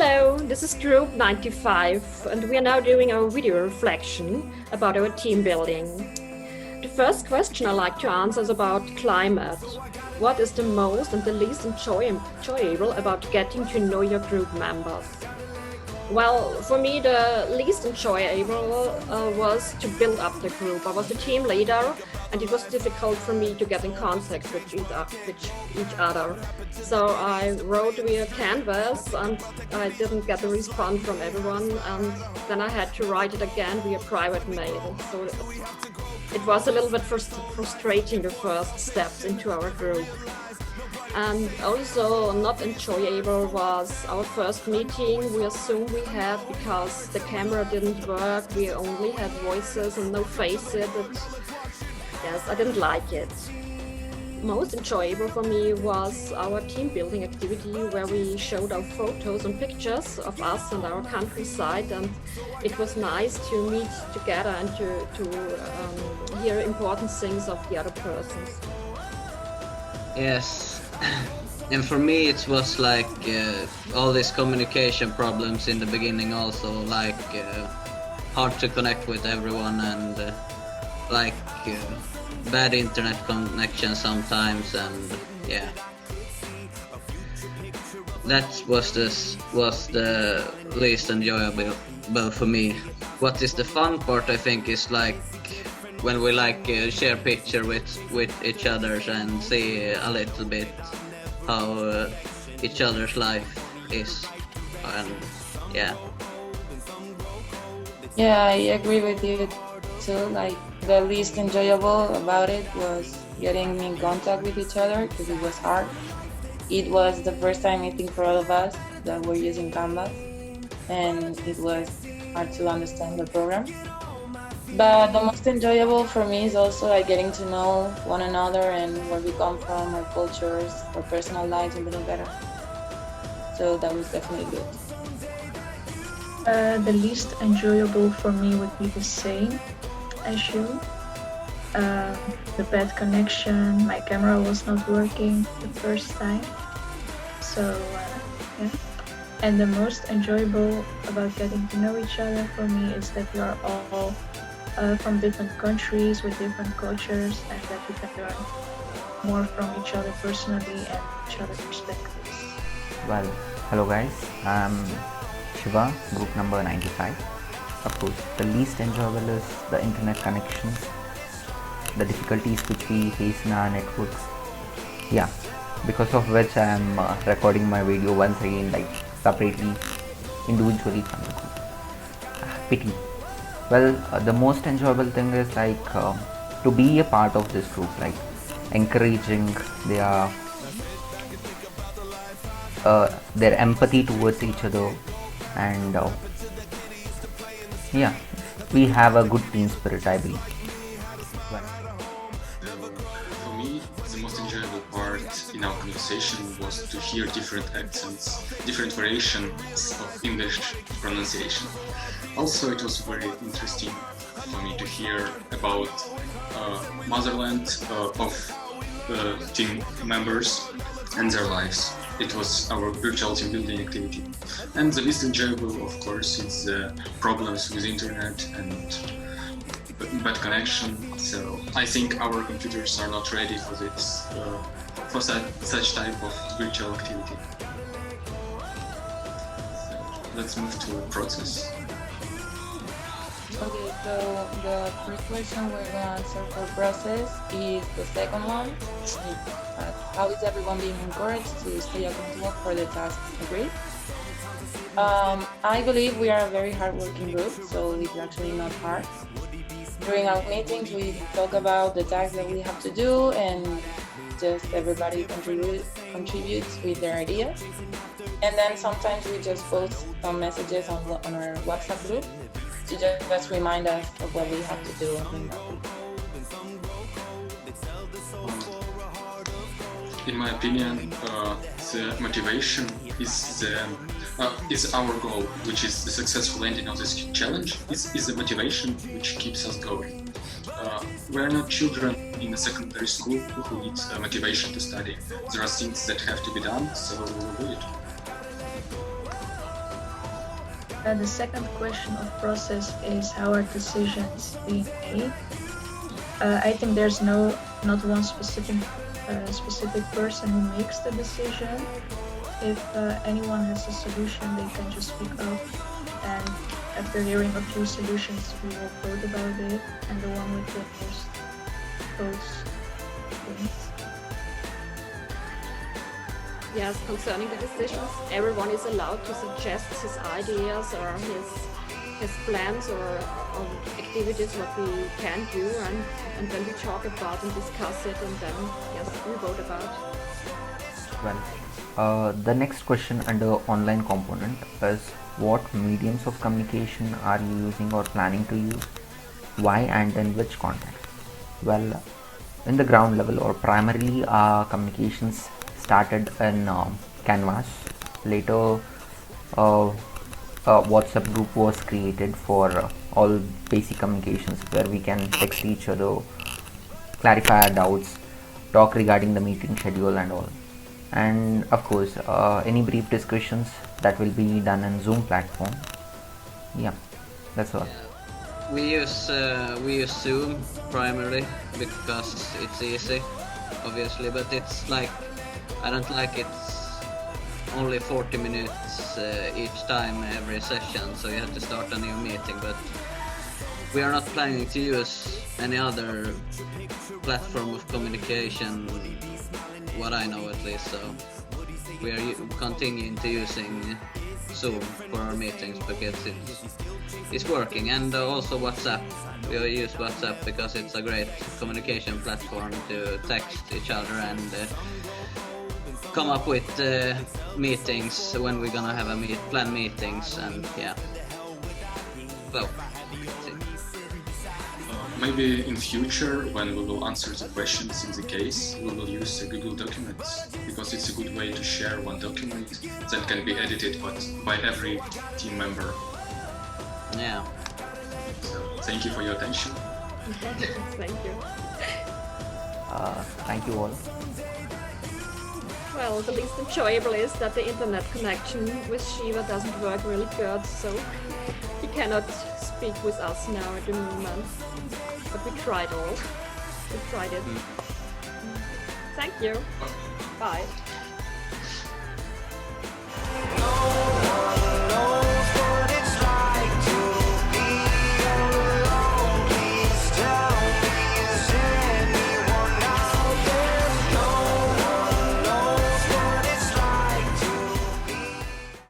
Hello, this is Group 95, and we are now doing our video reflection about our team building. The first question I like to answer is about climate. What is the most and the least enjoyable about getting to know your group members? Well, for me, the least enjoyable was to build up the group. I was the team leader, and it was difficult for me to get in contact with each other. So I wrote via Canvas, and I didn't get a response from everyone, and then I had to write it again via private mail. So it was a little bit frustrating, the first steps into our group. And also not enjoyable was our first meeting via Zoom we had, because the camera didn't work. We only had voices and no faces. Yes, I didn't like it. Most enjoyable for me was our team building activity, where we showed our photos and pictures of us and our countryside, and it was nice to meet together and to hear important things of the other persons. Yes, and for me it was like all these communication problems in the beginning, also like hard to connect with everyone, and bad internet connection sometimes, and yeah, that was the least enjoyable for me. What is the fun part, I think, is like when we share picture with each other and see a little bit how each other's life is, and yeah. Yeah, I agree with you too. Like, the least enjoyable about it was getting in contact with each other, because it was hard. It was the first time, I think, for all of us that were using Canvas, and it was hard to understand the program. But the most enjoyable for me is also like getting to know one another and where we come from, our cultures, our personal lives a little better. So that was definitely good. The least enjoyable for me would be the same as you. The bad connection, my camera was not working the first time. So, yeah. And the most enjoyable about getting to know each other for me is that we are all from different countries with different cultures, and that we can learn more from each other personally and each other's perspectives. Well, hello guys, I'm Shiva, group number 95. Of course, the least enjoyable is the internet connections, the difficulties which we face in our networks. Yeah, because of which I am recording my video once again, like separately, individually from the group. Pity. Well, the most enjoyable thing is like to be a part of this group, like encouraging their empathy towards each other, and yeah, we have a good team spirit, I believe. For me, the most enjoyable part in our conversation was to hear different accents, different variations of English pronunciation. Also, it was very interesting for me to hear about motherland of team members and their lives. It was our virtual team building activity. And the least enjoyable, of course, is the problems with internet and bad connection. So I think our computers are not ready for this, for such type of virtual activity. So let's move to process. Okay, so the first question we're going to answer for process is the second one. How is everyone being encouraged to stay accountable for the tasks agreed? I believe we are a very hardworking group, so it's actually not hard. During our meetings, we talk about the tasks that we have to do, and just everybody contributes with their ideas. And then sometimes we just post some messages on our WhatsApp group to just remind us of what we have to do in that week. In my opinion, the motivation is our goal, which is the successful ending of this challenge. Is the motivation which keeps us going. We are not children in a secondary school who need motivation to study. There are things that have to be done, so we will do it. The second question of process is how are decisions being made? I think there's not one specific person who makes the decision. If anyone has a solution, they can just speak up, and after hearing a few solutions, we will vote about it, and the one with the most votes wins. Yes, concerning the decisions, everyone is allowed to suggest his ideas or his plans or activities what we can do, and then we talk about and discuss it, and then yes, we vote about. Well, the next question under online component is what mediums of communication are you using or planning to use? Why and in which context? Well, in the ground level or primarily our communications started in Canvas. Later, a WhatsApp group was created for all basic communications where we can text each other, clarify our doubts, talk regarding the meeting schedule and all. And of course, any brief discussions that will be done in Zoom platform. Yeah, that's all. We use Zoom primarily because it's easy, obviously, but it's like I don't like it's only 40 minutes each time every session, so you have to start a new meeting. But we are not planning to use any other platform of communication, what I know at least. So we are continuing to using Zoom for our meetings because it's working, and also WhatsApp. We use WhatsApp because it's a great communication platform to text each other and come up with meetings when we're gonna have plan meetings, and yeah. So Maybe in future, when we will answer the questions in the case, we will use Google Documents, because it's a good way to share one document that can be edited by every team member. yeah. So thank you for your attention. Thank you. Thank you all. Well, the least enjoyable is that the internet connection with Shiva doesn't work really good, so he cannot speak with us now at the moment. But we tried all. We tried it. Thank you. Bye.